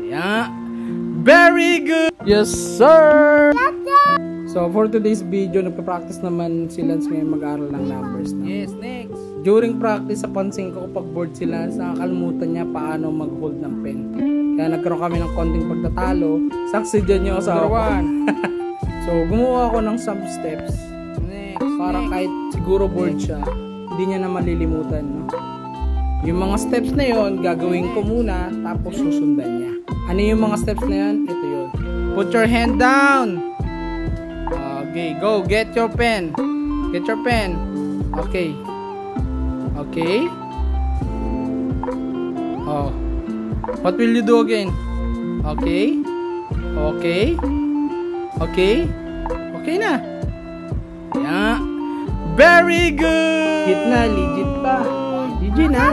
Yeah. Very good. Yes, sir. So, for today's video, nagpa-practice naman si Lance ngayon mag-aaral ng numbers. No? Yes, next. During practice, napansin ko kapag bored si Lance, nakakalimutan niya paano mag-hold ng pen. Kaya nagkaroon kami ng konting pagtatalo. Saksi dyan yung asawa ko. So, gumawa ako ng some steps. Next. Para kahit siguro bored siya, hindi niya na malilimutan. No? Yung mga steps na yon gagawin ko muna, tapos susundan niya. Ano yung mga steps na yan? Ito yun. Put your hand down. Okay, go. Get your pen. Get your pen. Okay. Okay. Oh. What will you do again? Okay. Okay. Okay. Okay na. Yeah. Very good. Legit na. Legit pa. GG na.